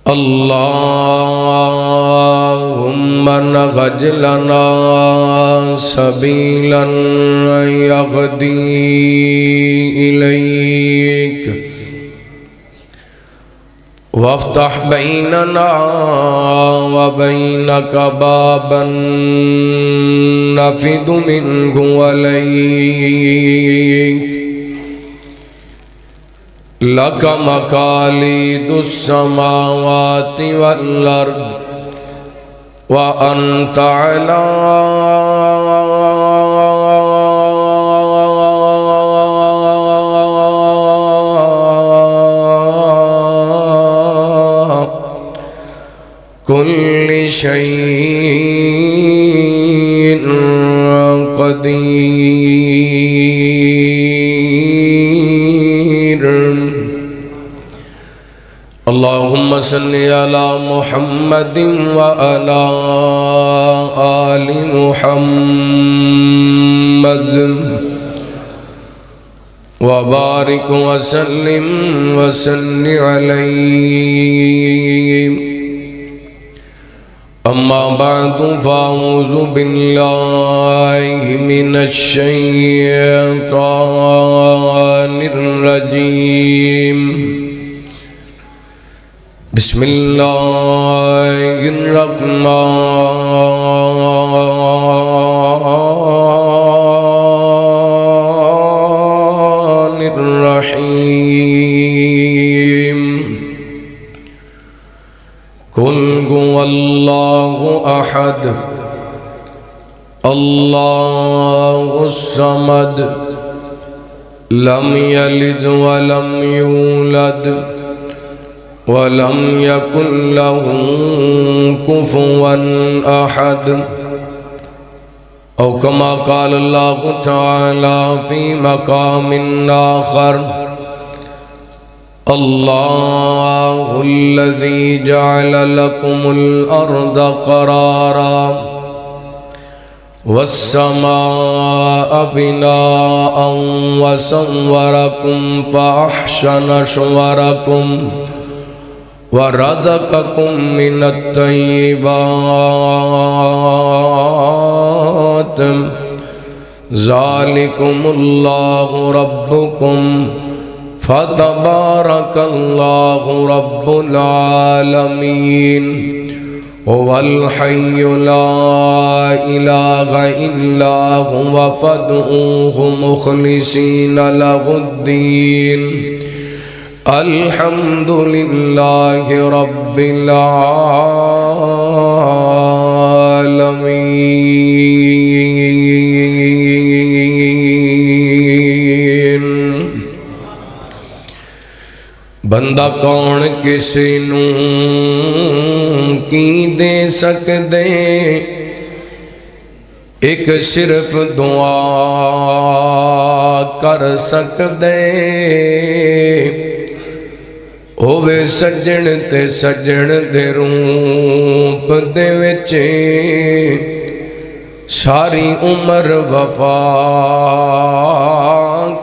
اللهم نهج لنا سبيلا يهدي إليك وافتح بيننا وبينك بابا نفد منه عليك لك مقاليد السماوات والأرض وأنت على كل شيء قدير. اللهم صل على محمد وعلى آل محمد وبارك وسلم عليه. أما بعد فأعوذ بالله من الشيطان الرجيم. بسم الله الرحمن الرحيم. قل هو الله أحد الله الصمد لم يلد ولم يولد ولم يكن له كفوا أحد. أو كما قال الله تعالى في مقام آخر: الله الذي جعل لكم الأرض قرارا والسماء بناء وصوركم فأحسن صوركم ورزقكم من الطيبات ذلكم الله ربكم فتبارك الله رب العالمين. هو الحي لا إله إلا هو فادعوه مخلصين له الدين. الحمد لله رب العالمين. بندہ کون کسی نوں کی دے سکدے، ایک صرف دعا کر سکدے. ہووے سجن تے سجن دے روپ دے وچ ساری عمر وفا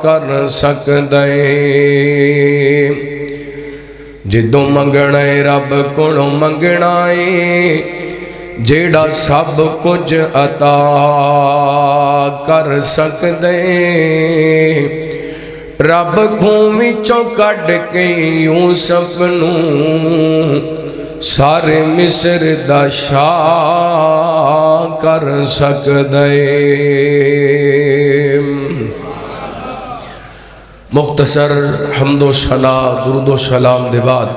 کر سکدے. جدوں منگنا ہے رب کولوں منگنا ہے جیڑا سب کچھ عطا کر سکدے. رب کھوں وچوں کڈ کے یوسف نوں سارے مصر دا شاہ کر سکدے. مختصر حمد و ثنا درود و سلام دے بعد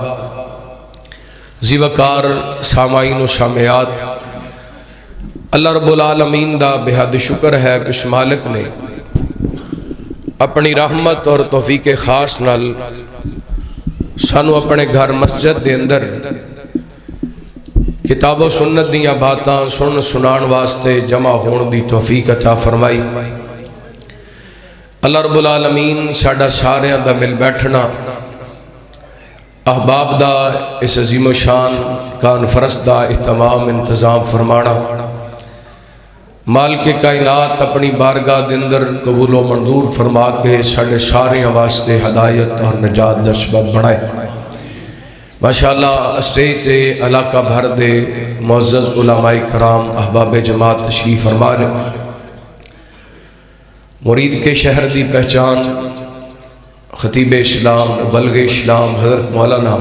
زیوکار سامعین و سامعات، اللہ رب العالمین دا بے حد شکر ہے کہ اس مالک نے اپنی رحمت اور توفیق خاص نال سانو اپنے گھر مسجد دے اندر کتاب و سنت دیاں باتاں سنان واسطے جمع ہون دی توفیق عطا فرمائی. اللہ رب العالمین ساڈا ساریاں دا مل بیٹھنا، احباب دا اس عظیم و شان کانفرنس دا اہتمام انتظام فرمانا، مالک کائنات اپنی بارگاہ دے اندر قبول و منظور فرما کے ساڑے سارے واسطے ہدایت اور نجات دا سبب بنائے. ماشاءاللہ اسٹیج سے علاقہ بھر دے معزز علماء کرام احباب جماعت تشریف فرما رہے مرید کے شہر دی پہچان خطیب اسلام بلغ اسلام حضرت مولانا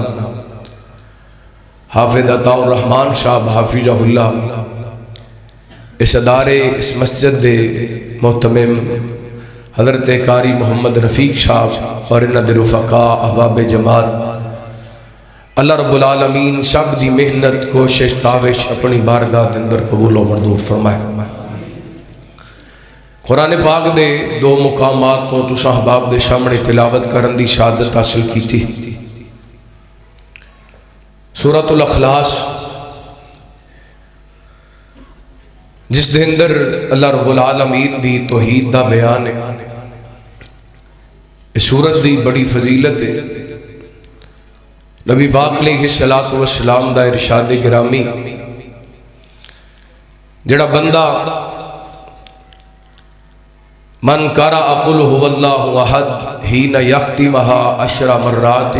حافظ عطاء الرحمان صاحب حافظہ اللہ اس ادارے اس مسجد دے محتمم حضرت قاری محمد رفیق صاحب اور انہ دے رفقاء احباب جماعت اللہ رب العالمین سب دی محنت کوشش کاوش اپنی بارگاہ دے اندر قبول و مردود فرمائے۔ قرآن پاک دے دو مقامات کو تو صحباب دے سامنے تلاوت کرن دی شہادت حاصل کی تھی۔ سورۃ الاخلاص جس دے اندر اللہ رب العالمین دی توحید دا بیان ہے، اس سورت دی بڑی فضیلت ہے۔ نبی پاک علیہ السلام دا ارشاد گرامی جڑا بندہ من قرأ قل هو اللہ احد حین یختمها 10 مرات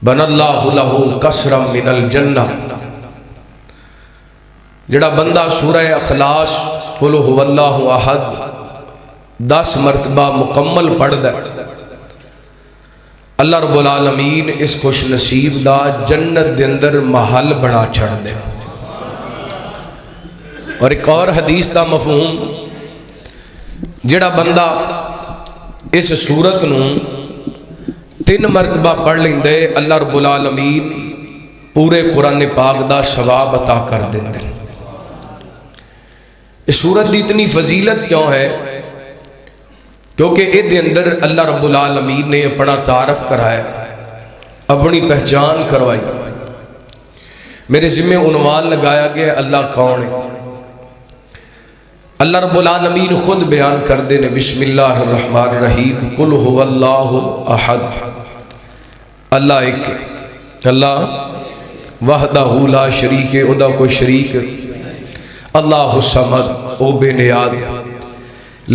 بن اللہ له قصرا من الجنہ، جڑا بندہ سورہ اخلاص قل هو اللہ احد 10 مرتبہ مکمل پڑھ دے، اللہ رب العالمین اس خوش نصیب دا جنت دے اندر محل بنا چھڑ دے۔ اور ایک اور حدیث دا مفہوم جڑا بندہ اس سورت نو 3 مرتبہ پڑھ لیندے اللہ رب العالمین پورے قرآن پاک دا ثواب عطا کر دیندے۔ اس سورت دی اتنی فضیلت کیوں ہے؟ کیونکہ اے دے اندر اللہ رب العالمین نے اپنا تعارف کرایا، اپنی پہچان کروائی۔ میرے ذمہ عنوان لگایا گیا اللہ کون ہے؟ اللہ رب العالمین خود بیان کر دے نے بسم اللہ الرحمن الرحیم قل هو اللہ احد، اللہ ایک، اللہ وحدہ لا شریک ہے، ادا کوئی شریک، اللہ الصمد او بے نیاز،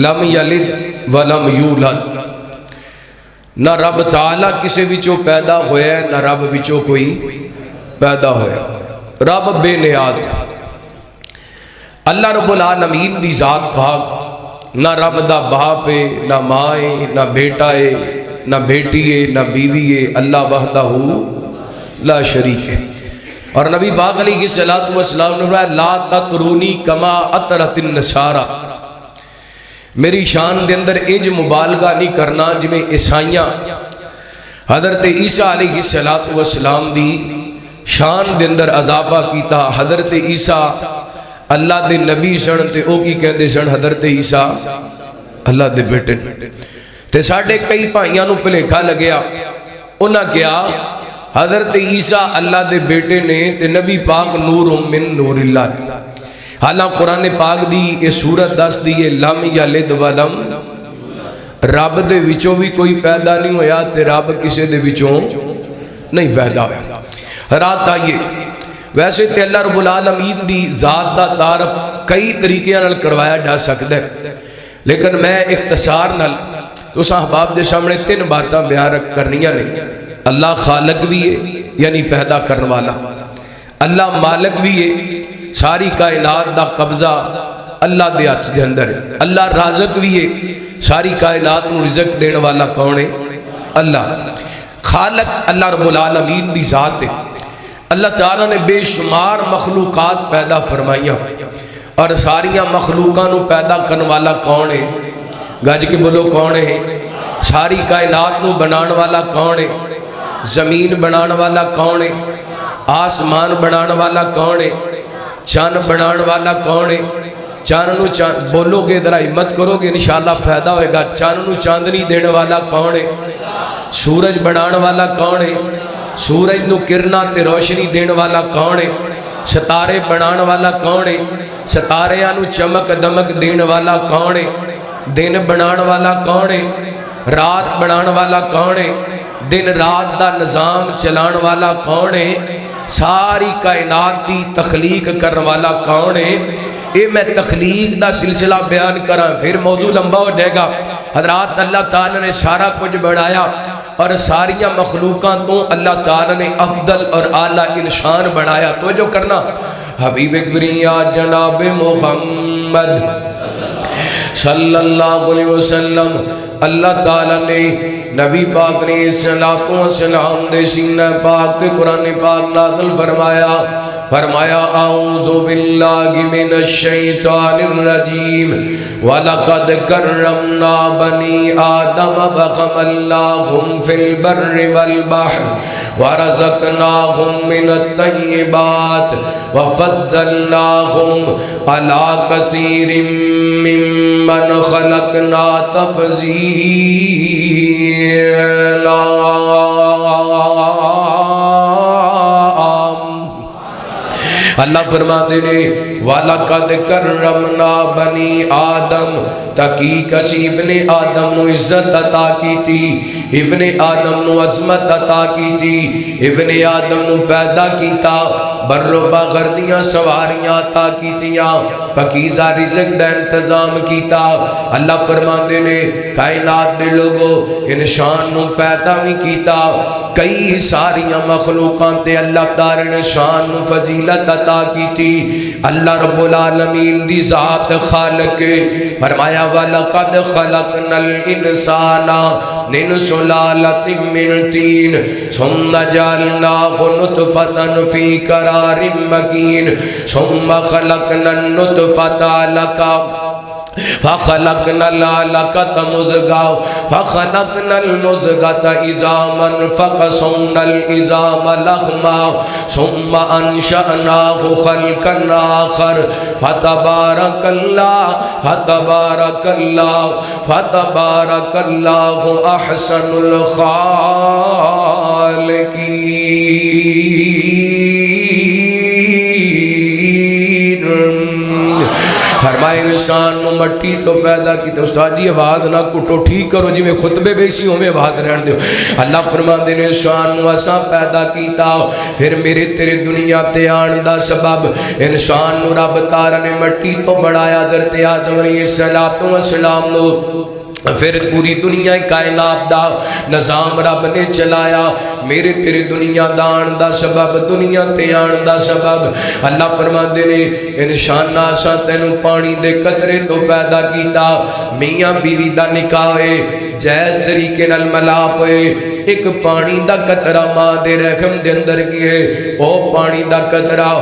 لم یلد ولم یولد، نہ رب تعالیٰ کسی وچوں پیدا ہویا ہے نہ رب وچوں کوئی پیدا ہویا، رب بے نیاز، اللہ رب العالمین دی ذات پاک، نہ رب دا باپ ہے نہ ماں ہے نہ بیٹا ہے نہ بیٹی ہے نہ بیوی ہے، اللہ وحدہ لا شریک ہے۔ اور نبی پاک علیہ السلام نے فرمایا لا تطرونی کما اطرت النصارى، میری شان دے اندر انج مبالغہ نہیں کرنا جویں عیسائیاں حضرت عیسیٰ علیہ السلام دی شان دے اندر اضافہ کیتا۔ حضرت عیسیٰ اللہ دے نبی سن تے او کی کہندے سن حضرت عیسیٰ اللہ دے بیٹے، تے ساڈے کئی بھائیاں نو بھلیکھا لگیا، انہاں کیا حضرت عیسیٰ اللہ دے بیٹے نے تے نبی پاک نور من نور اللہ، حالانکہ قرآن پاک دی یہ سورت دس دی لم یلد ولم، رب دے وچوں بھی کوئی پیدا نہیں ہویا تے رب کسے دے وچوں نہیں پیدا ہویا۔ رات آئیے ویسے تے اللہ رب العالمین دی ذات دا تعارف کئی طریقے نال کروایا جا سکتا ہے، لیکن میں اختصار نال تو صحباب دے سامنے 3 باتاں بیان کرنیاں نے۔ اللہ خالق بھی ہے یعنی پیدا کرنے والا، اللہ مالک بھی ہے، ساری کائنات دا قبضہ اللہ دے ہاتھ دے اندر ہے، اللہ رازق بھی ہے، ساری کائنات نو رزق دینے والا کون ہے؟ اللہ خالق اللہ رب العالمین دی ذات ہے۔ اللہ تعالیٰ نے بے شمار مخلوقات پیدا فرمائیاں اور ساریاں مخلوقاں نو پیدا کرنے والا کون ہے؟ گج کے بولو کون ہے؟ ساری کائنات نو بنان والا کون ہے؟ زمین بنان والا کون ہے؟ آسمان بنان والا کون ہے؟ چاند بنان والا کون ہے؟ چاند نو بولو گے ذرا ہمت کرو گے انشاءاللہ فائدہ ہوئے گا۔ چاند نو چاندنی دینے والا کون ہے؟ سورج بنان والا کون ہے؟ سورج نو کرنا تے روشنی دینے والا کون ہے؟ ستارے بنان والا کون ہے؟ ستاریاں نو چمک دمک دینے والا کون ہے؟ دن بنان والا کون ہے؟ رات بنان والا کون ہے؟ دن رات دا نظام چلان والا کون ہے؟ ساری کائنات دی تخلیق کرنے والا کون ہے؟ اے میں تخلیق دا سلسلہ بیان کراں پھر موضوع لمبا ہو جائے گا۔ حضرات اللہ تعالیٰ نے سارا کچھ بنایا اور ساریاں مخلوقاں تو اللہ تعالیٰ نے افضل اور اعلیٰ انسان بنایا. توجہ کرنا، حبیب گریہ جناب محمد صلی اللہ علیہ وسلم اللہ تعالیٰ نے نبی پاک نے صلاۃ و سلام دے سینہ پاک تے قرآن پاک نازل فرمایا اعوذ باللہ من الشیطان الرجیم وَلَقَدْ كَرَّمْنَا بَنِي آدَمَ وَحَمَلْنَاهُمْ فِي الْبَرِّ وَالْبَحْرِ وَرَزَقْنَاهُمْ مِنَ الطَّيِّبَاتِ وَفَضَّلْنَاهُمْ عَلَى كَثِيرٍ مِّمَّنْ خَلَقْنَا تَفْضِيلًا. اللہ فرماتے ہیں وَلَقَدْ كَرَّمْنَا بَنِي آدَمَ، تحقیق اسی ابن آدم نو عزت عطا کی تھی، ابن آدم نو عظمت عطا کی تھی، ابن آدم نو پیدا کیتا، بر و بغیر دیاں سواریاں عطا کیتیاں، پاکیزہ رزق دا انتظام کیتا. اللہ فرماتے نے کائنات دے لوگو انسان نو پیدا بھی کیتا، کئی ساریاں مخلوقاں تے اللہ تعالی نے شان نو فضیلت عطا کی تھی. اللہ رب العالمین دی ذات خالق فرمایا وَلَقَدْ خَلَقْنَا الْإِنسَانَ مِنْ سُلَالَةٍ مِّنْ طِينٍ ثُمَّ جَعَلْنَاهُ نُطْفَةً فِي قَرَارٍ مَّكِينٍ ثُمَّ خَلَقْنَا النُّطْفَةَ عَلَقَةً فَخَلَقْنَا الْعَلَقَةَ مُضْغَةً فَخَلَقْنَا الْمُضْغَةَ عِظَامًا فَكَسَوْنَا الْعِظَامَ لَحْمًا ثُمَّ أَنشَأْنَاهُ خَلْقًا آخَرَ فَتَبَارَكَ اللَّهُ أَحْسَنُ الْخَالِقِينَ. فرمائے انسان نو مٹی تو پیدا کی تو استاد جی آواز نہ کٹو، ٹھیک کرو جی میں خطبے بیسی ہوں میں آواز رہن دیو. اللہ فرماتے ہیں انسان نو اساں پیدا کیتا، پھر میرے تیرے دنیا تے آن دا سبب انسان نو رب تعالی نے مٹی تو بنایا. حضرت آدم علیہ السلام نو پھر پوری دنیا کائنات دا نظام رب نے چلایا. میرے تیرے دنیا دان دا سبب، دنیا تے آن دا سبب اللہ فرماندے نے انسان آسا تینو پانی دے قطرے تو پیدا کیتا. میاں بیوی دا نکاح جائز طریقے نال ملاپ ہوئے، ایک پانی دا قطرہ ماں دے رحم دے اندر کیے، او پانی دا قطرہ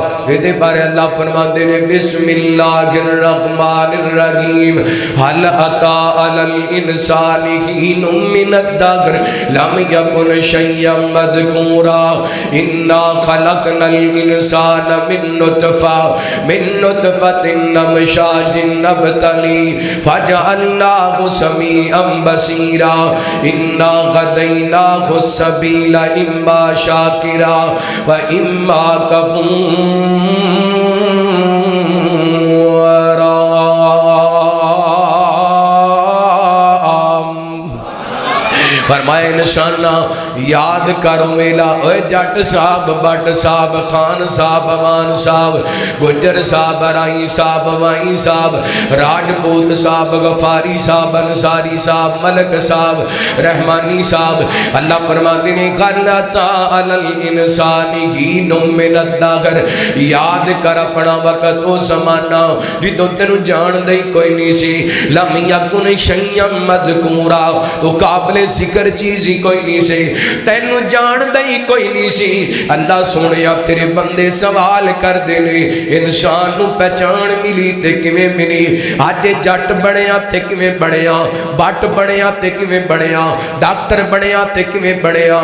دے بارے اللہ فرماندے نے بسم اللہ الرحمن الرحیم حل اتا علی الانسان حین من الدہر لم یکن شیئا مذکورا انا خلقنا الانسان من نطفۃ نمشاج نبتلی فجعلناہ سمیعا بصیرا انا غدیناہ السبیل اما شاکرا و اما کفورا. فرمائے نشانہ یاد کرو میلا اے جٹ صاحب، بٹ صاحب، خان صاحب، امان صاحب، گجر صاحب، رائی صاحب، وائی صاحب، راجپوت صاحب، غفاری صاحب، انصاری صاحب، ملک صاحب، رحمانی صاحب. اللہ فرماتے ہیں غلطا علی الانسان حین من الدہر، یاد کر اپنا وقت و زمانہ جدو تینو جان دے کوئی نہیں سی، لم یکن شیئا مذکورا، تو قابل ذکر چیز ہی کوئی نہیں سی، تینو جان دئی کوئی نہیں سی. اللہ سونے تیرے بندے سوال کر دینے انسان نو پہچان ملی تے کیویں ملی؟ آج جٹ بڑیاں تے کیویں بڑیاں، بٹ بڑیاں تے کیویں بڑیاں، ڈاکٹر بڑیاں تے کیویں بڑیاں،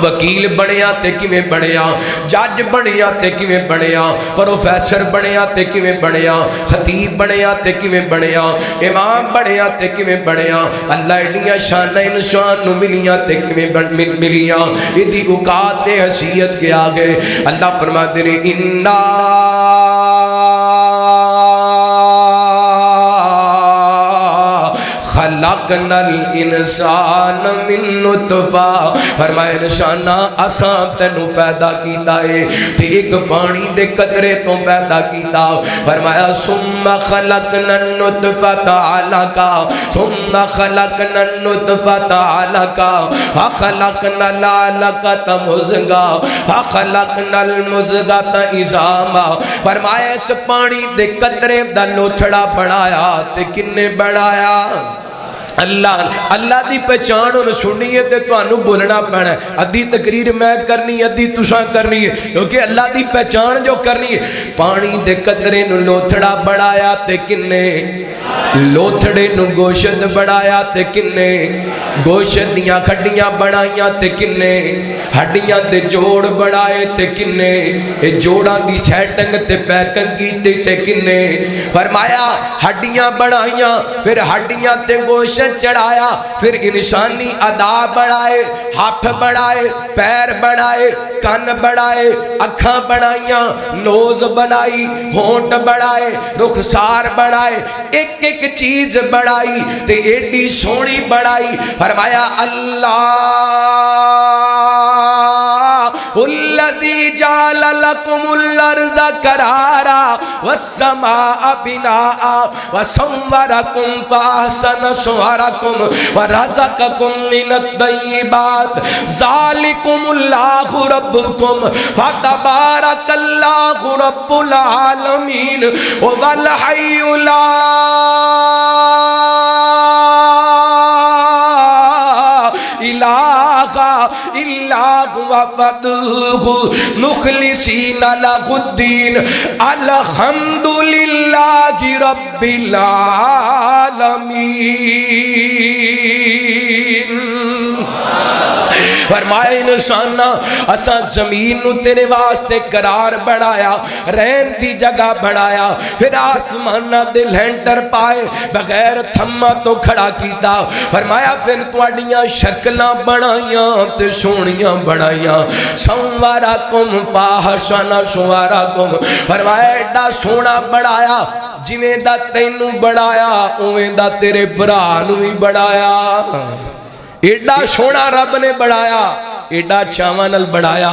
وکیل بنیا تے کیویں بنیا، جج بنیا تے کیویں بنیا، پروفیسر بنیا تے کیویں بنیا، خطیب بنیا تے کیویں بنیا، امام بنیا تے کیویں بنیا. اللہ ایڈیاں شانہ انسان نو ملیاں تے کیویں ملیاں، ایدی اوقات تے حیثیت کے آگے اللہ فرماتے ہیں انا خلق خلقنا الانسان من نطفہ فرمایا انسانا اساں تینو پیدا کیتا ہے تے ایک پانی دے قطرے تو پیدا کیتا فرمایا ثم خلقنا النطفہ علقہ ثم خلقنا النطفہ علقہ فخلقنا العلقہ مضغہ فخلقنا المضغہ عظاما فرمایا اس پانی دے قطرے دا لوتھڑا بنایا تے کنے بنایا اللہ دی پہچان اور سننی ہے تے تانوں بولنا پینا ہے ادھی تقریر میں کرنی ادھی تساں کرنی ہے کیونکہ اللہ دی پہچان جو کرنی ہے پانی دے قطرے نو لوتھڑا بنایا تے کنے لوتھڑے نو گوشت بنایا تے کنے گوشت دیاں کھڈیاں بنائیاں تے کنے ہڈیاں دے جوڑ بنائے تے کنے اے جوڑاں دی سیٹنگ تے پیکنگ کیتی تے کنے فرمایا ہڈیاں بنائیاں پھر ہڈیاں تے گوشت چڑھایا پھر انسانی ادا بڑھائے ہاتھ بڑھائے پیر بڑھائے کان بڑھائے اکھاں بڑھائیاں نوز بڑھائی ہونٹ بڑھائے رخسار بڑھائے ایک ایک چیز بڑھائی تے ایڈی سونی بڑھائی فرمایا اللہ الذي جعل لكم الارض قرارا والسماء بناء وصوركم فاحسن صوركم ورزقكم من الطيبات ذلكم الله ربكم فتبارك الله رب العالمين هو الحي لا الہ الا هو فادعوه مخلصین لہ الدین الحمد للہ رب العالمین فرمائے انسانا اسا زمین نو تیرے واسطے قرار بڑھایا رہن دی جگہ بڑھایا پھر آسمانہ دے لینٹر پائے بغیر تھما تو کھڑا کیتا فرمایا پھر تواڈیاں شکلاں بنائیاں تے سونیاں بنائیاں سوارکم فاحسن صورکم فرمایا ایڈا سونا بڑھایا جویں دا تینوں بڑھایا اوویں دا تیرے بھرا نوں وی بڑھایا ایڈا سونا رب نے بڑھایا ایڈا چاواں نال بڑھایا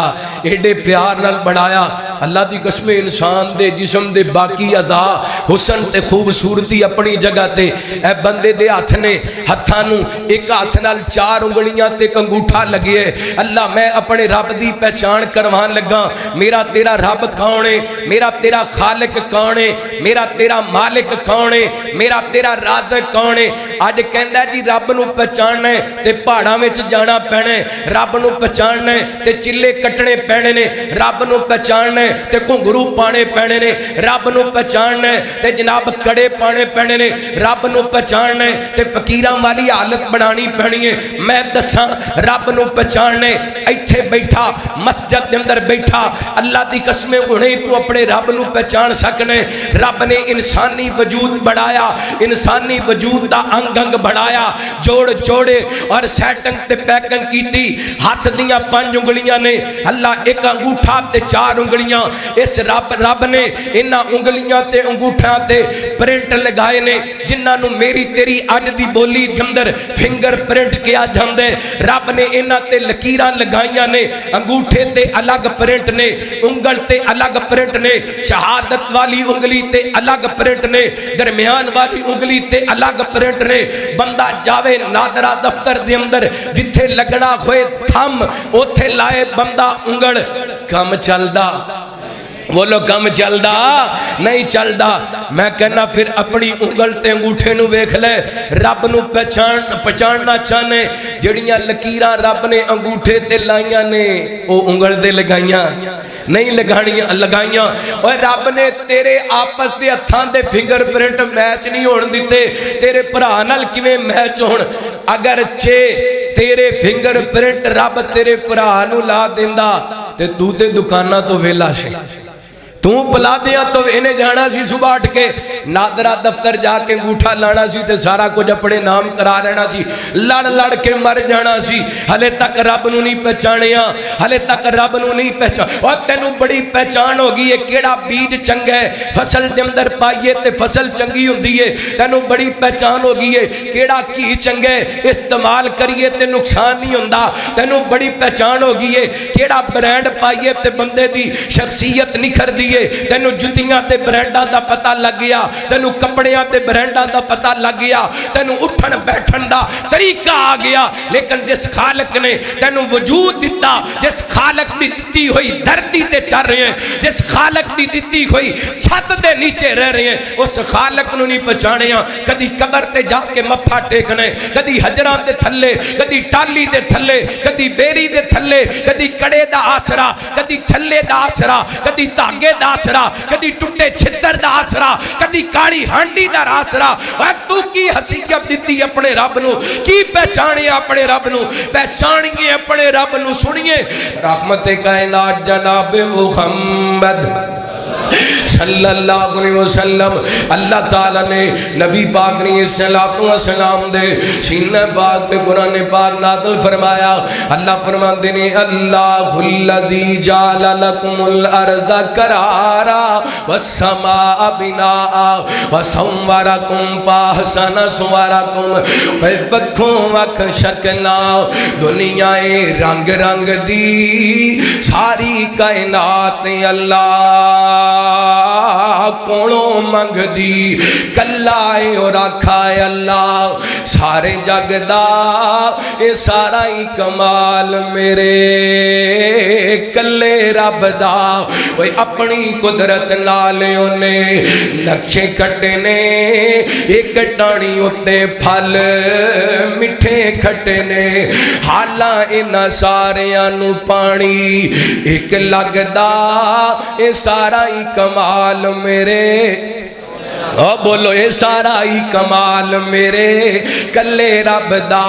ایڈے پیار نال بڑھایا اللہ دی قسم انسان دے جسم دے باقی اعضاء حسن تے خوبصورتی اپنی جگہ تے اے بندے دے ہاتھ نے ہتھاں نوں ایک ہاتھ نال 4 انگلیاں تے ایک انگوٹھا لگے اللہ میں اپنے رب دی پہچان کروان لگا میرا تیرا رب کون ہے میرا تیرا خالق کون ہے میرا تیرا مالک کون ہے میرا تیرا رازق کون ہے اج کہندا جی رب نوں پہچاننا ہے تے پہاڑاں وچ جانا پینا ہے رب نوں پہچاننا ہے تے چلے کٹنے پینے نے رب نوں پہچاننا ہے تے گھنگرو پانے پینے نے رب نوں پہچاننا ہے تے جناب کڑے پانے پینے نے رب نوں پہچاننا ہے تے فقیراں والی حالت بنانی پینی ہے میں دساں رب نوں پہچاننا ہے ایتھے بیٹھا مسجد دے اندر بیٹھا اللہ دی قسم ہنے تو اپنے رب نوں پہچان سکنے رب نے انسانی وجود بڑھایا انسانی وجود دا انگ انگ بڑھایا جوڑ جوڑے اور سیٹنگ تے پیکنگ کیتی ہاتھ دیاں 5 انگلیاں نے اللہ ایک انگوٹھا تے 4 انگلیاں اس رب نے انہاں انگلیاں تے انگوٹھاں تے پرنٹ لگائے نے جنہاں نو میری تیری اج دی بولی اندر فنگر پرنٹ کیا جاندے رب نے انہاں تے لکیراں لگائیاں نے انگوٹھے تے الگ پرنٹ نے انگل تے الگ پرنٹ نے شہادت والی انگلی تے الگ پرنٹ نے درمیان والی انگلی تے الگ پرنٹ نے بندہ جاوے نادرہ دفتر دے اندر جتھے لگنا ہوئے تھم اوتھے لائے بندہ انگل کم چلدا بولو کم چلدا نہیں چلدا میں کہنا پھر اپنی انگل تے انگوٹھے نو ویکھ لے رب نو پہچاننا چاہنے جڑیاں لکیراں رب نے انگوٹھے تے لائیاں نے او انگل دے لگائیاں نہیں لگائیاں اور رب نے تیرے آپس دے ہتھاں دے فنگر پرنٹ میچ نہیں ہون دیتے تیرے بھرا نال کیویں میچ ہون اگرچہ تیرے فنگر پرنٹ رب تیرے بھرا نو لا دیندا تے تو تے دکاناں تو ویلا سی تو پلا دیا تو انہیں جانا سی صبح اٹھ کے نادرہ دفتر جا کے انگوٹھا لانا سی تے سارا کچھ اپنے نام کرا رہنا سی، لڑ لڑ کے مر جانا سی، ہلے تک رب نو نہیں پہچانیا، ہلے تک رب نو نہیں پہچان۔ اور تینوں بڑی پہچان ہوگی ہے کیڑا بیج چنگا ہے، فصل دے اندر پائیے تے فصل چنگی ہوندی ہے، تینوں بڑی پہچان ہوگی ہے کیڑا کی چنگا ہے، استعمال کریے تے نقصان نہیں ہوندا، تینوں بڑی پہچان ہوگی ہے کیڑا برانڈ پائیے تے بندے دی شخصیت نکھر دی، تینو جتیاں تے برانڈاں دا پتہ لگ گیا، تینو کپڑیاں تے برانڈاں دا پتہ لگ گیا، تینو اٹھن بیٹھن دا طریقہ آ گیا۔ لیکن جس خالق نے تینو وجود دیتا، جس خالق دی دتی ہوئی دھرتی تے چل رہے ہیں، جس خالق دی دتی ہوئی چھت دے نیچے رہ رہے ہیں، اس خالق نو نہیں پہچانیا۔ کدی قبر تے جا کے متھا ٹیکنے، کدی حجراں دے تھلے، کدی ٹالی دے تھلے، کدی بیری دے تھلے، کدی کڑے دا آسرا، کدی چھلے دا آسرا، کدی تانگے دا آسرا، کدی ٹوٹے چھتر دا آسرا، کدی کاڑی ہانڈی دا آسرا۔ تو کی حیثیت دیتی اپنے رب نو، کی پہچانے اپنے رب نو، پہچانیے اپنے رب نو۔ سنیے رحمت کائنات جناب محمد صلی اللہ علیہ وسلم، اللہ تعالیٰ نے نبی پاک نے السلام دے سینہ پاک تے قرآن پاک نازل فرمایا۔ اللہ فرماتے نے اللہ الذی جعل لکم الارض قرارا والسماء بناء وصورکم فاحسن صورکم وکھوں وکھ شکلا، دنیا رنگ رنگ دی ساری کائنات اللہ کونوں منگ دی، کلائے اور آکھائے اللہ سارے جگ دا اے سارا ہی کمال میرے کلے رب دا۔ وہ اپنی قدرت نالے انہیں نقشے کٹے نے، ایک ٹانی اتے پھل مٹھے کھٹے نے، حالاں انہاں ساریاں نو پانی ایک لگدا اے سارا ہی کمال میرے، او بولو اے سارا ہی کمال میرے کلے رب دا۔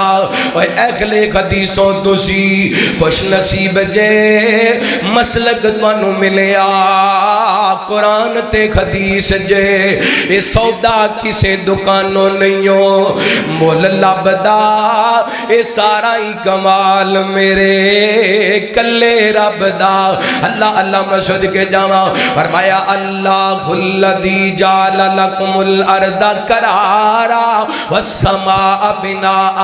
اوے اگلے حدیثوں تسی خوش نصیب جے مسلک تانوں ملیا قرآن تے حدیث جے، اے سودا کسے دکانوں نہیں ہو مول لبدا، اے سارا ہی کمال میرے کلے رب دا۔ اللہ اللہ مسجد کے جاواں فرمایا اللہ الذی جعل لکم الارض قرارا والسماء بناء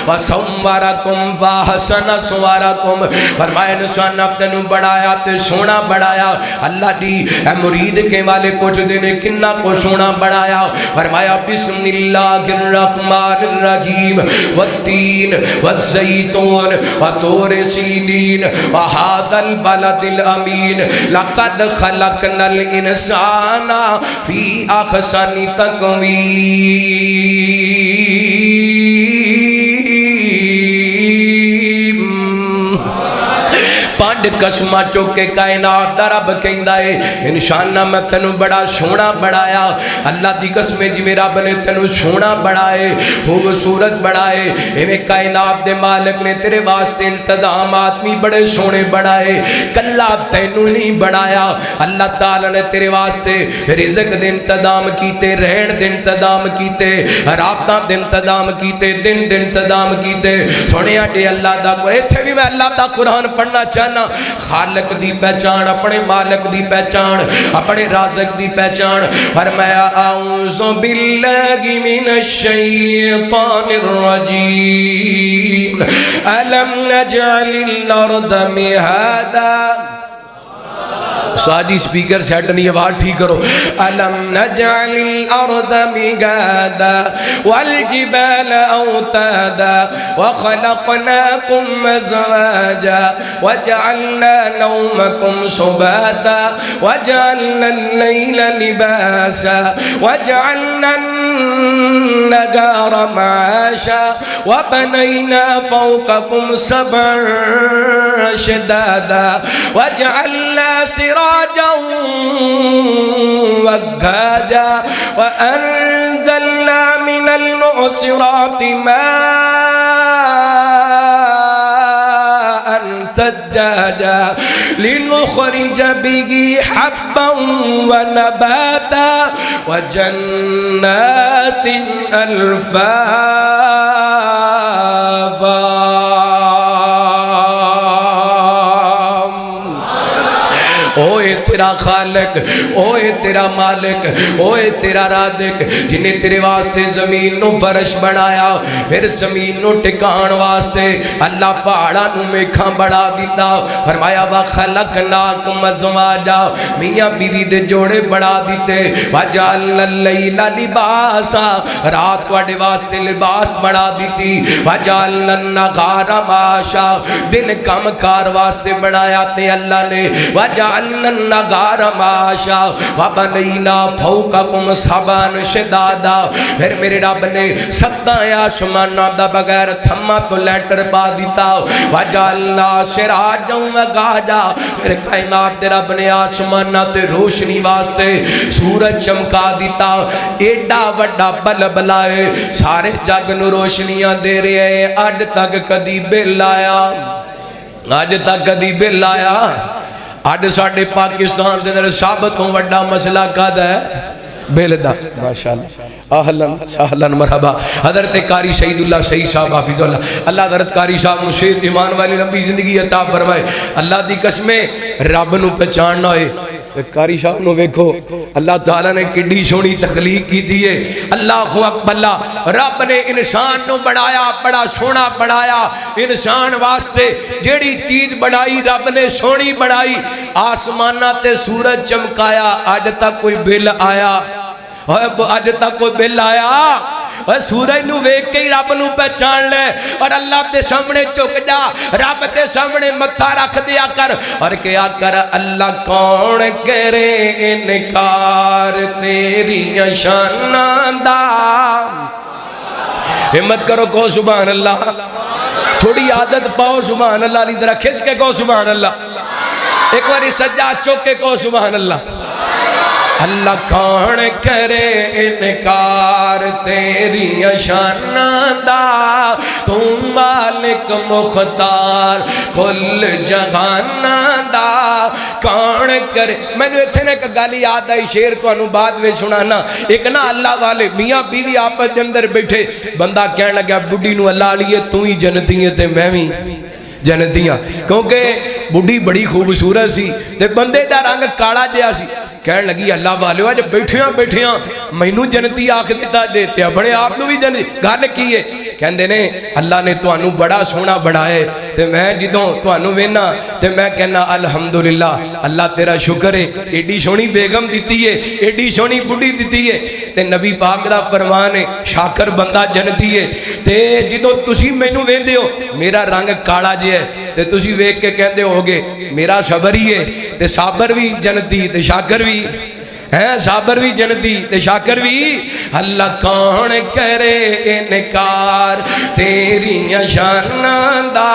وصورکم فاحسن صورکم، فرمایا انسان اپنے بڑھایا تے سونا بڑھایا۔ اللہ دی اے مرید کے والے کچھ دن کنا کو سونا بڑھایا، فرمایا بسم اللہ الرحمن الرحیم والتین والزیتون وطور سینین وہذا البلد الامین لقد خلقنا الانسان فی احسن تقویم۔ پانڈ قسمہ چوکے کائنات دا رب کہندا ہے انشاءاللہ میں تینوں بڑا سونا بڑھایا۔ اللہ دی قسمیں جی رب نے تینوں سونا بڑھائے، خوبصورت بڑھائے، ایویں کائنات دے مالک نے تیرے واسطے انتظامات بھی بڑے سونے بڑھائے، کلا تینوں نہیں بڑھایا۔ اللہ تعالیٰ نے تیرے واسطے رزق دے انتظام کیتے، رہن دے انتظام کیتے، راتاں دے انتظام کیتے، دن دے انتظام کیتے۔ سنیا جی اللہ دا قرآن، ایتھے بھی میں اللہ دا قرآن پڑھنا چاہنا۔ خالق دی پہچان، اپنے مالک دی پہچان، اپنے رازق دی پہچان۔ فرمایا اعوذ باللہ من الشیطان الرجیم الم نجعل الارض مہادا، سادی سپیکر سیٹ نہیں آواز ٹھیک کرو، الم نجعل الارض مہادا والجبال اوتادا وخلقناكم ازواجا وجعلنا نومكم سباتا وجعلنا الليل لباسا وجعلنا النهار معاشا وبنينا فوقكم سبعا شدادا وجعلنا سراجا وجاجا وأنزلنا من المعصرات ماء ثجاجا لنخرج به حبا ونباتا وجنات الفافا. اوے تیرا خالق، اوے تیرا مالک، اوے تیرا رازق جنہیں تیرے واسطے زمین نو فرش بنایا، پھر زمین نو ٹکان واسطے اللہ پہاڑا نو میکھاں بڑھا دیتا. فرمایا وَخَلَقْنَاكُمْ أَزْوَاجًا، میاں بیوی دے جوڑے بڑھا دیتے. وَجَعَلْنَا اللَّيْلَ لِبَاسًا، رات واڑے واسطے لباس بڑھا دیتی. وَجَعَلْنَا النَّهَارَ مَعَاشًا، دن کام کار واسطے بڑھایا تے اللہ نے. وَجَعَلْنَا النَّهَارَ مَعَاشًا وَبَنَيْنَا فَوْقَكُمْ سَبْعًا شِدَادًا، پھر میرے رب نے ستاں آسماناں دا بغیر تھما تو لیٹر پا دیتا. وَجَعَلْنَا سِرَاجًا وَقَاجًا، پھر کائنات دے رب نے آسماناں تے روشنی واسطے سورج چمکا دیتا. ایڈا وڈا بلب لائے سارے جگ نو روشنیاں دے رہے ہیں. اج تک کدی بل آیا؟ اج تک کدی بل آیا؟ آج ساڑھے پاکستان سے در ثابتوں وڈا مسئلہ کھادا ہے بل دا. ماشاءاللہ اہلن سہلن مرحبا. حضرت قاری سید اللہ سید صاحب حافظ اللہ، اللہ حضرت قاری صاحب مشید ایمان والی لمبی زندگی عطا فرمائے. اللہ دی قسمیں رب نو پہچاننا ہوئے قاری صاحب نو ویکھو اللہ تعالیٰ نے کڈی سونی تخلیق کی دیئے. اللہ اکبر. اللہ رب نے انسان نو بڑھایا، بڑا سونا بڑھایا. انسان واسطے جیڑی چیز بڑھائی رب نے سونی بڑھائی. آسمانہ تے سورج چمکایا. آج تک کوئی بل آیا؟ آج تک کوئی بل آیا؟ سورج نو ویک کے رب نو پہچان لے اور اللہ تے سامنے چک جا، رب تے سامنے متھا رکھ دیا کر اور کیا کر اللہ کون کرے انکار تیری شاناں دا. ہمت کرو کو سبحان اللہ. تھوڑی عادت پاؤ سبحان اللہ علی ذرا کھچ کے کو سبحان اللہ. ایک باری سجا چک کے کو سبحان اللہ. اللہ کون کرے انکار تیری شاناں دا، تو مالک مختار کل جہاناں دا. کون کرے میں نے اتنے ایک گالی یاد آئی شیر تو انو بعد میں سنانا. ایک نا اللہ والے میاں بیوی آپس دے اندر بیٹھے، بندہ کہنے لگا بڈی نو اللہ لیے تو ہی جنتی ہے تے میں بھی جنتی ہاں. کیونکہ بڈی بڑی خوبصورت سی تے بندے دا رنگ کالا جیا سی. کہنے لگی اللہ والے آج بیٹھیاں مینوں جنتی آکھ دیتا دیتے بڑے آپ نو بھی جنتی. گل کی ہے کہندے نے اللہ نے تانوں بڑا سونا بڑھائے تے میں جدوں تانوں وینا تے میں کہنا الحمدللہ اللہ تیرا شکر ہے. ایڈی سونی بیگم دیتی ہے، ایڈی سونی بڈی دیتی ہے. تے نبی پاک دا فرمان ہے شاکر بندہ جنتی ہے. تے جدوں تسی مینوں ویندے ہو میرا رنگ کالا جے ہے تے تسی ویکھ کے کہندے ہوگے میرا صبر ہی ہے. تے صابر بھی جنتی تے شاکر بھی ہیں، صابر بھی جنتی تے شاکر بھی. اللہ کون کرے انکار تیری شاناں دا،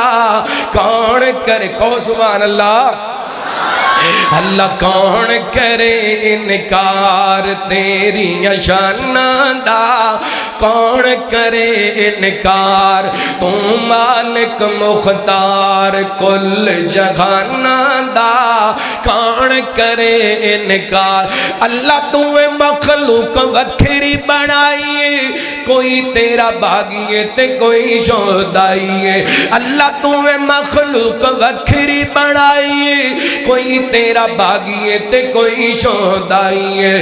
کون کرے کو سبحان اللہ. اللہ کون کرے انکار تیری شاناں دا، کون کرے انکار تو مالک مختار کل جہاناں دا. کون کرے انکار اللہ تو مخلوق وکھری بنائیے، کوئی تیرا باغیے تے کوئی شودائیے. اللہ تو مخلوق وکھری بنائیے، کوئی تیرا باغیے تے کوئی شودائیے.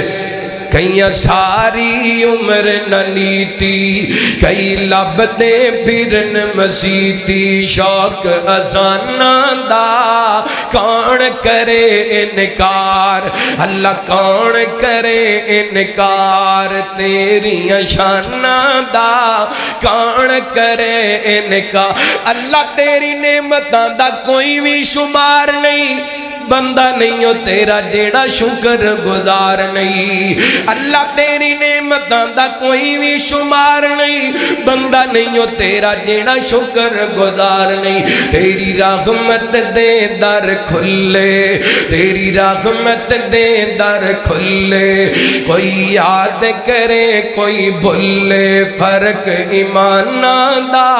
کئی ساری عمر ننیتی، کئی لبتے پھرن مسیتی. شوق ازاناں دا کون کرے انکار، اللہ کون کرے انکار تیری شاناں دا، کون کرے انکار. اللہ تیری نعمتاں دا کوئی بھی شمار نہیں، بندہ نہیں ہو تیرا جیڑا شکر گزار نہیں. اللہ تیری نعمتاں دا کوئی بھی شمار نہیں، بندہ نہیں ہو تیرا جیڑا شکر گزار نہیں. تیری رحمت دے در کھلے، تیری رحمت دے در کھلے. کوئی یاد کرے کوئی بھلے، فرق ایماناں دا.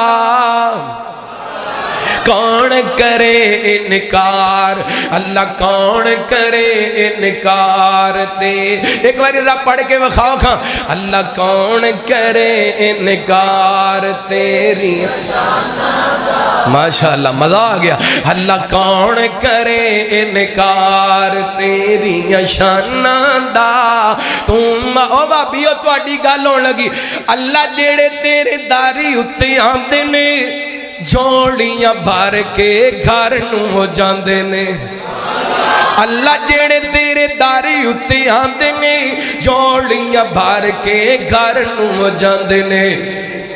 کون کرے انکار اللہ کون کرے انکار تے ایک بار ذرا پڑھ کے وکھاؤ کھاں اللہ کون کرے انکار تیری ماشاءاللہ مزہ آ گیا اللہ کون کرے انکار تیری شاناں دا تم او بابیو تواڈی گل ہون لگی اللہ جیڑے تیرے داری اتے آندے نے جوڑیاں بھر کے گھر نو ہو جاندے نے اللہ جیڑے تیرے داری اتے آندے نے جوڑیاں بھر کے گھر نو ہو جاندے نے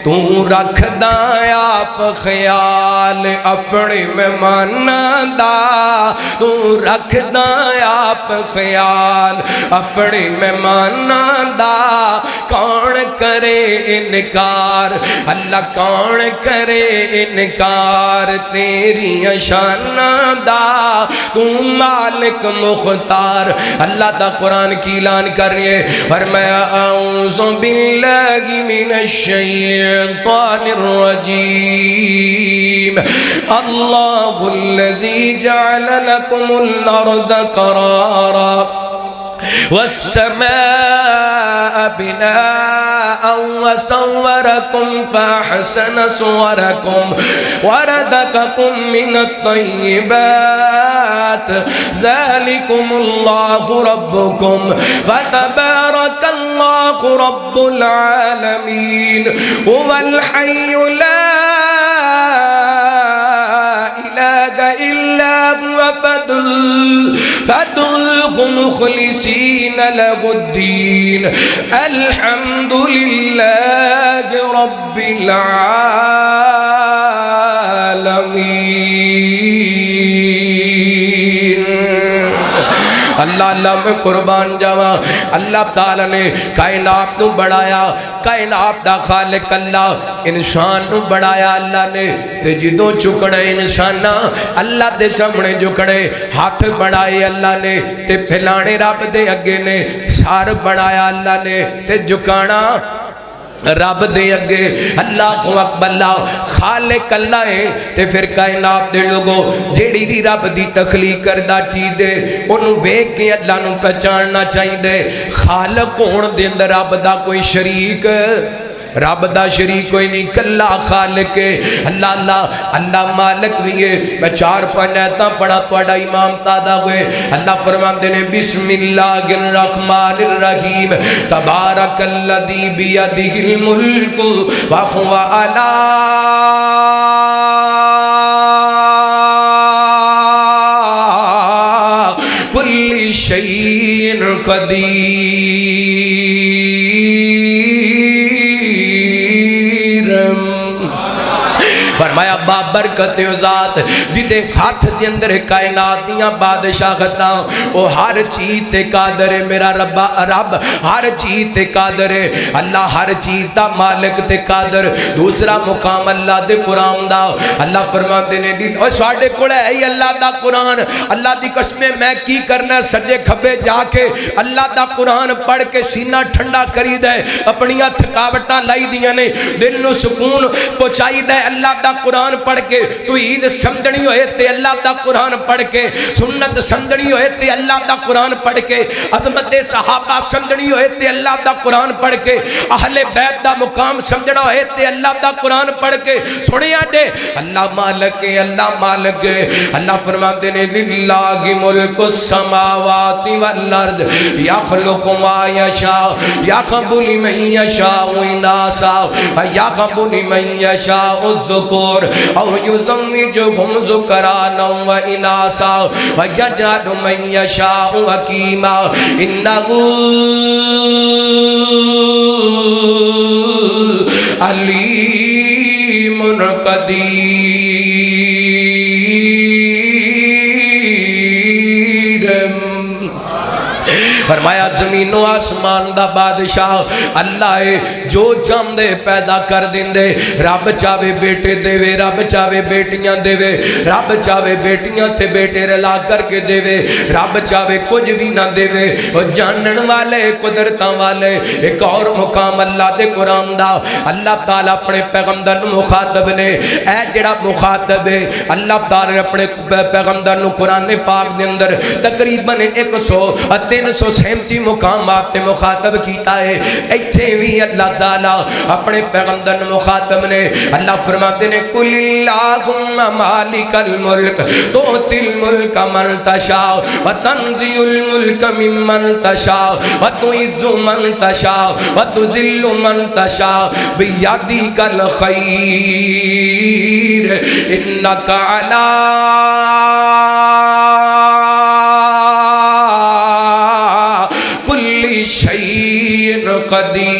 تو رکھ دا آپ خیال اپنے مہماناں دا تو رکھ دا آپ خیال اپنے مہماناں دا کون کرے انکار اللہ کون کرے انکار تیری شاناں دا تو مالک مختار اللہ دا قرآن کی اعلان کر رہی ہے فرمایا اعوذ باللہ من الشیطان الرجیم اللہ الذی جعل لکم الارض قرارا والسماء بناء وصوركم فأحسن صوركم ورزقكم من الطيبات ذلكم الله ربكم فتبارك الله رب العالمين هو الحي لا إله إلا هو فادعوه مخلصين له الدين الحمد لله رب العالمين اللہ اللہ میں قربان جاواں اللہ تعالیٰ نے کائنات نو بڑھایا کائنات دا خالق اللہ انسان نو بڑھایا اللہ نے تے جدوں چکڑے انساناں اللہ دے سامنے جکڑے ہاتھ بڑھائے اللہ نے تے پھیلانے رب دے اگے نے سار بڑھایا اللہ نے تے جکانا رب دے اگے اللہ کو اکبر اللہ خالق اللہ ہے تے پھر کائنات دے لوگوں جیڑی دی رب دی تخلیق کردہ چیز دے انہوں ویک کے اللہ نو پہچاننا چاہیے دے خالق ہون دے اندر رب دا کوئی شریک رب دا شریک کوئی نہیں کلا خالق ہے اللہ اللہ اللہ مالک بھی ہے میں 4-5 آیتاں پڑھا توڑا امام تادا ہوئے اللہ فرماندے نے بسم اللہ الرحمن الرحیم تبارک الذی بیدہ الملک وہو علی کل شیء قدیر فرمایا بابرکت ذات جدے ہاتھ دے اندر کائنات دیاں بادشاہ خطاں وہ ہر چیز تے قادر ہے میرا رب ہر چیز تے قادر ہے اللہ ہر چیز دا مالک تے قادر دوسرا مقام اللہ دے قرآن دا اللہ فرماتے نے اور ساڑھے کوڑے ہے اللہ دا قرآن اللہ دی قسمیں میں کی کرنا سجے کھبے جا کے اللہ دا قرآن پڑھ کے سینہ ٹھنڈا کری دے اپنیاں تھکاوٹاں لائی دیاں نے دل نو سکون پہنچائی دے اللہ دا قرآن پڑھ کے تو عید سمجھنی ہوئے تے اللہ دا قرآن پڑھ کے سنت سمجھنی ہوئے تے اللہ دا قرآن پڑھ کے عظمت صحابہ سمجھنی ہوئے تے اللہ دا قرآن پڑھ کے اہل بیت دا مقام سمجھنا ہوئے تے اللہ دا قرآن پڑھ کے سنیا دے اللہ مالک ہے اللہ فرماتے نے للہ ملک السماوات والارض یخلق ما یشاء یخلق من یشاء اناسا یخلق من یشاء الذکور او یزوجہم ذکرانا و اناسا ویجعل من یشاء حکیما انہ علیم قدیر فرمایا زمین و آسمان دا بادشاہ اللہ ہے، جو چاہندے پیدا کر دیندے، رب چاہے بیٹے دے وے، رب چاہے بیٹیاں دے وے، رب چاہے بیٹیاں تے بیٹے رلا کر کے دے وے، رب چاہے کچھ بھی نہ دے وے، وہ جانن والے قدرتاں والے۔ ایک اور مقام اللہ دے قرآن دا، اللہ تعالیٰ اپنے پیغمبر مخاطب نے، اے جڑا مخاطب ہے اللہ تعالیٰ نے اپنے پیغمبر نو قرآن پاک دے اندر تقریباً 337 مقامات تے مخاطب کیتا ہے۔ ایتھے بھی اللہ تعالیٰ اپنے پیغمبر مخاطب نے، اللہ فرماتے نے قل اللہم مالک الملک تؤتی الملک من تشاء وتنزع الملک ممن تشاء وتعز من تشاء وتذل من تشاء بیدک الخیر انک علی کل شیء قدیر۔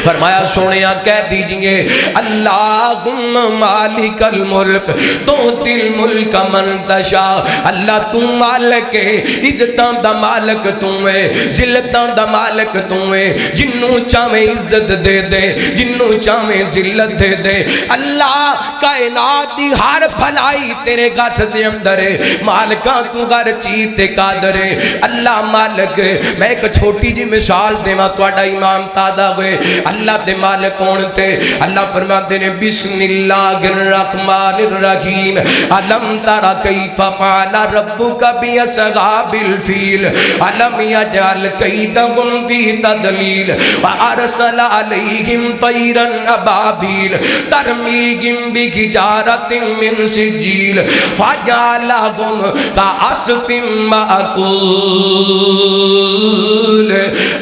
فرمایا سونیا کہہ دیجئے اللہم مالک الملک تؤتی الملک من تشاء، اللہ تو مالک ہے، عزتاں دا مالک تو ہے، ذلتاں دا مالک تو ہے، جنوں چاہے عزت دے دے، جنوں چاہے ذلت دے دے۔ اللہ کائنات دی ہر بھلائی تیرے ہاتھ دے اندر ہے، مالکاں تو ہر چیز تے قادر ہے۔ اللہ مالک ہے۔ میں ایک چھوٹی جی مثال دیواں تہاڈا ایمان تازہ ہوئے۔ اللہ دے مالک کون تے؟ اللہ فرماتے ہیں بسم اللہ الرحمن الرحیم علم ترى کیف فعل ربک باصحاب الفیل علم یجعل کیدہم فی تضلیل وارسل علیہم طیرا ابابیل ترمیہم بحجارۃ من سجیل فجعلہم کعصف مأکول۔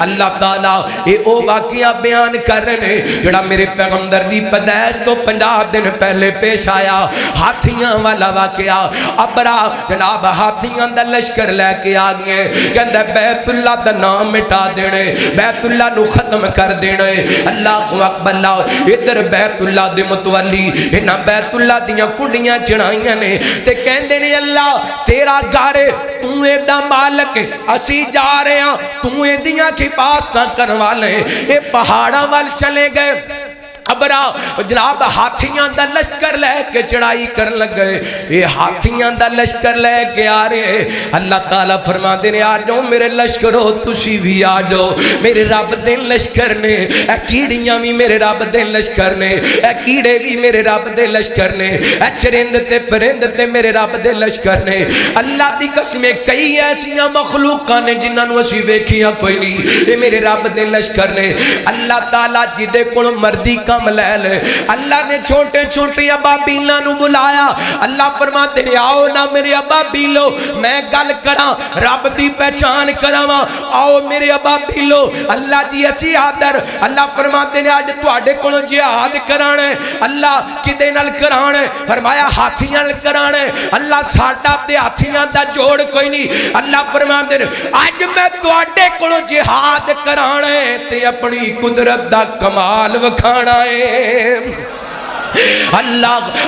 اللہ تعالیٰ اے او واقعہ بیان کر رہے جڑا میرے پیغمبر دی پیدائش تو 50 دن پہلے پیش آیا، ہاتھیاں والا واقعہ۔ ابرا جناب ہاتھیاں دا لشکر لے کے آ گئے، کہندے بیت اللہ دا نام مٹا دینے، بیت اللہ نو ختم کر دینے۔ اللہ اکبر، ادھر بیت اللہ دے متولی انہاں بیت اللہ دیاں کنڈیاں چڑھائیاں نے تے کہندے نے اللہ تیرا گھر تو دا مالک اسی جا رہے ہیں، تو دیاں حفاظتاں کروا لے۔ اے پہاڑاں وال چلے گئے، ابرا جناب ہاتھیاں دا لشکر لے کے چڑھائی کر لگے، یہ ہاتھیاں دا لشکر لے کے آ رہے۔ اللہ تعالیٰ فرما دینے آ جاؤ میرے لشکرو، تسی بھی آ جاؤ میرے رب دے لشکر نے، اے کیڑیاں بھی میرے رب دے لشکر نے، اے کیڑے بھی میرے رب دے لشکر نے، اے چرند تے پرند تے میرے رب دے لشکر نے۔ اللہ دی قسمیں کئی ایسیاں مخلوقاں نے جنہاں نو اسی ویکھیاں کوئی نہیں، یہ میرے رب دے لشکر نے۔ اللہ تعالیٰ جدے کول مردی کا ملیل، اللہ نے چھوٹے چھوٹے ابابیلاں نو بلایا۔ اللہ فرماتے ہیں آؤ نا میرے ابابیلو میں گل کراں، رب دی پہچان کراواں، آؤ میرے ابابیلو اللہ جی اسی آدر۔ اللہ فرماتے ہیں آج تواڈے کولوں جہاد کرانا ہے۔ اللہ کدے نال کرانا ہے؟ فرمایا ہاتھیاں نال کرانا ہے۔ اللہ ساڈا تے ہاتھیاں دا جوڑ کوئی نہیں۔ اللہ فرماتے ہیں اج میں تواڈے کولوں جہاد کرانا ہے تے اپنی قدرت دا کمال وکھانا ہے۔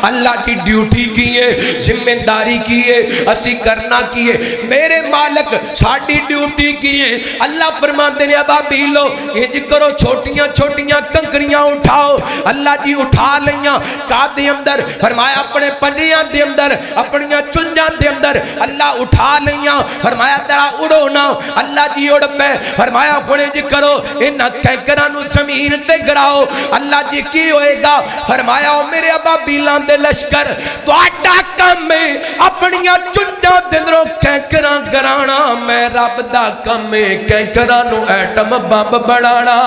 اللہ کی ڈیوٹی کی ہے، ذمہ داری کی ہے، اسی کرنا کی ہے۔ میرے مالک ساڑی ڈیوٹی کی ہے۔ اللہ فرماتے ہیں ابابیلو انج کرو، چھوٹیاں چھوٹیاں کنکریاں اٹھاؤ۔ اللہ جی اٹھا لیاں کاد دے اندر، فرمایا اپنے پنجیاں دے اندر، اپنیاں چنجاں دے اندر اللہ اٹھا لیاں۔ فرمایا تیرا اڑو نا، اللہ جی اڑ پہ۔ فرمایا خونے جی کرو انہاں کینکرانو زمین تے گراؤ۔ اللہ جی کی ہوئے گا؟ فرمایا میرے ابابیلاں دے لشکر تو آٹا کم میں اپنیاں چنڈاں دندروں کینکراں گرانا، میں رب دا کم میں کینکراں نو ایٹم بمب بڑھانا۔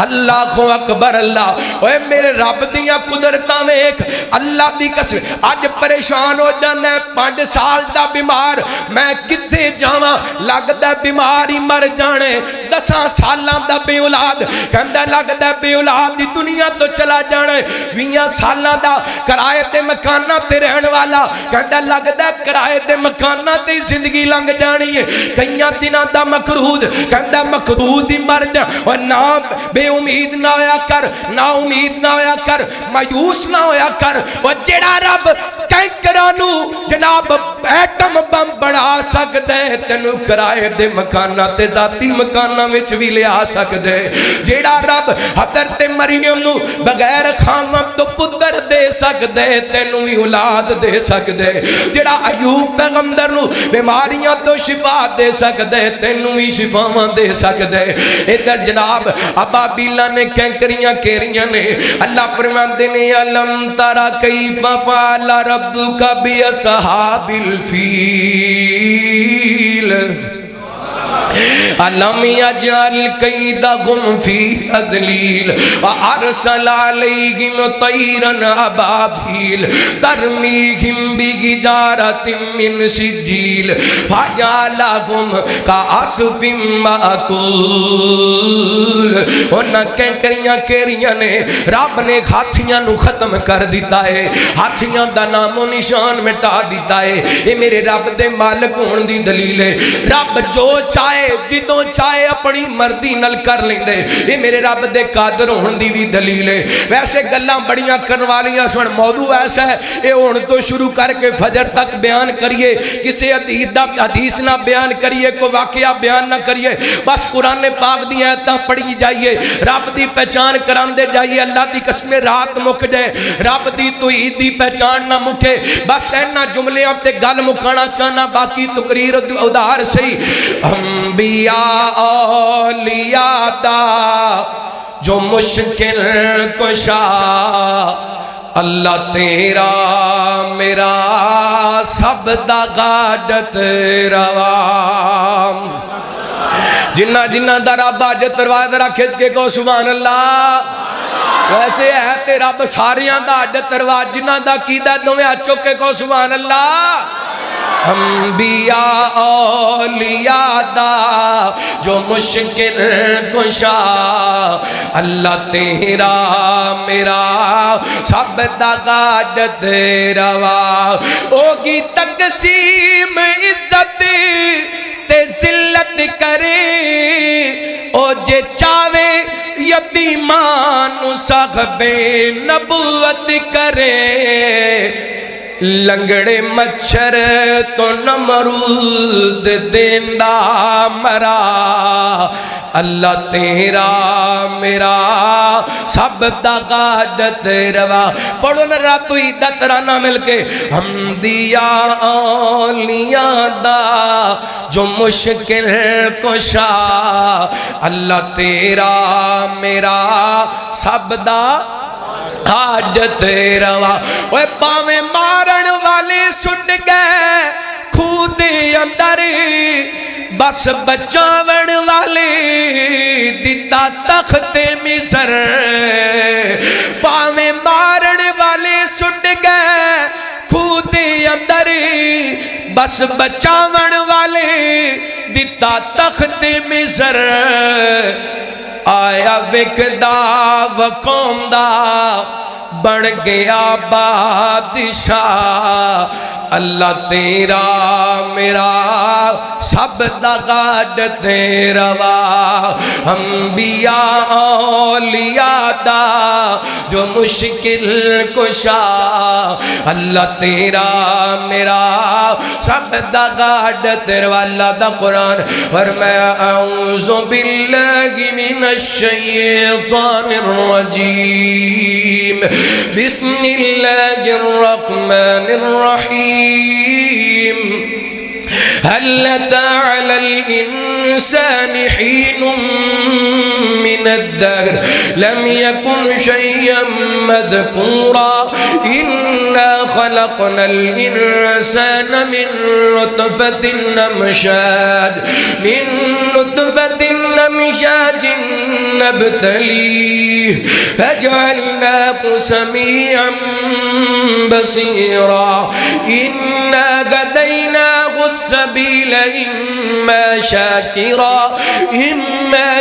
اللہ اکبر۔ اللہ اوے میرے رب دیاں قدرتاں ویکھ۔ اللہ دی قسم اج پریشان ہو جانا ہے، 5 سال دا بیمار میں کتے جاواں، لگدا بیماری مر جانے، 10 سالاں دا بے اولاد کہندا لگدا بے اولاد دی دنیا تو چلا جانا، 20 سالاں دا کرائے تے مکاناں تے رہن والا کہندا لگدا کرائے تے مکاناں تے زندگی لنگ جانی ہے، کئیاں دناں دا مقروض کہندا مقروض ہی مر جا، اور نہ بے امید نہ ہویا کر، نا امید نہ ہویا کر، مایوس نہ ہویا کر۔ وہ جڑا رب کینکرانو جناب ایٹم بم بڑھا سکدے، تینو کرائے دے مکانہ تے ذاتی مکانہ وچ بھی لے آ سکدے۔ جڑا رب حضرت مریم نو بغیر خامم تو پتر دے سکدے، تینو بھی اولاد دے سکدے۔ جڑا ایوب پیغمبر نو بیماریاں تو شفا دے سکدے، تینو بھی شفاواں دے سکدے۔ ادھر جناب ابابیلا نے کینکریاں کیریاں نے، اللہ فرماندے نے علم ترى کیف فعل ربک باصحاب الفیل علم یجعل کیدہم فی تضلیل وارسل علیہم طیرا ابابیل ترمیہم بحجارۃ من سجیل فجعلہم کعصف مأکول۔ انہاں کینکریاں کیریاں نے رب نے ہاتھیاں نو ختم کر دیتا ہے، ہاتھیاں دا نام و نشان مٹا دیتا ہے۔ یہ میرے رب دے مالک ہون دی دلیل ہے۔ رب جو چاہے جدوں چاہے اپنی مرضی نل کر لیندے، یہ میرے رب دے قادر ہون دی بھی دلیل ہے۔ ویسے گلاں بڑیاں کرن والیاں سن، موضوع ایسا ہے یہ ہن تو شروع کر کے فجر تک بیان کریے، کسی حدیث نہ بیان کریے، کوئی واقعہ بیان نہ کریے، بس قرآن پاک دی آیتاں پڑھی جائیے، رب دی پہچان کراندے جائیے۔ اللہ دی قسم رات مک جائے، رب دی توحید دی پہچان نہ مکے، بس اینا جملیاں تے گل مکانا چاہنا، باقی تقریر ادھار سہی۔ انبیاء اولیاء دا جو مشکل کشا، اللہ تیرا میرا سب دا غاجت روا۔ جنہ جنہ دا رب حاجت روا ذرا کھچ کے کو سبحان اللہ۔ ویسے ہے تے رب ساریاں دا حاجت روا، جنہ دا کیدہ دویں ہاتھ چک کے کو سبحان اللہ۔ انبیاء اولیاء دا جو مشکل کشا، اللہ تیرا میرا سب دا غاجت روا۔ اوگی تقسیم عزت تے ذلت کرے، او جے چاوے یتیمان صاحب نبوت کرے، لنگڑے مچھر تو نمرود دیندہ مرا، اللہ تیرا میرا سب دا غاجت روا۔ پڑھو نہ راتو عیدہ ترانہ مل کے، انبیاء اولیاء دا جو مشکل کشا، اللہ تیرا میرا سب دا حاجت روا۔ اوہ پاویں مارن والے سٹ گئے خود اندر، بس بچاون والے دیتا تخت مصر۔ پاویں مارن والے سٹ گئے خود اندر، بس بچاون والے دیتا تخت مصر۔ آیا وکدا وقوم دا بن گیا بادشاہ، اللہ تیرا میرا سب دا غاجت روا۔ انبیاء اولیاء دا جو مشکل کشا، اللہ تیرا میرا سب دا غاجت روا۔ اللہ دا قرآن فرمایا اعوذ باللہ من الشیطان الرجیم، بسم اللہ الرحمن الرحیم۔ هل أتى على الإنسان حين من الدهر لم يكن شيئا مذكورا، إنا خلقنا الإنسان من نطفة أمشاج نبتليه فجعلناه سميعا بصيرا، إنا هديناه السبيل إما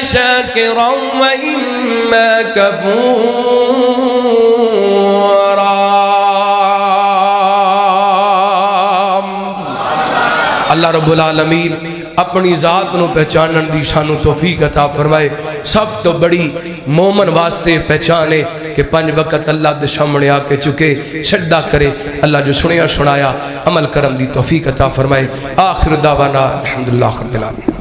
شاكرا وإما كفورا۔ اللہ رب العالمین اپنی ذات نو پہچانن دی شانو توفیق عطا فرمائے۔ سب تو بڑی مومن واسطے پہچانے کہ 5 وقت اللہ دے سامنے آ کے چکے سجدہ کرے، اللہ جو سنیا سنایا عمل کرن دی توفیق عطا فرمائے۔ آخر دعوانا الحمدللہ رب العالمین۔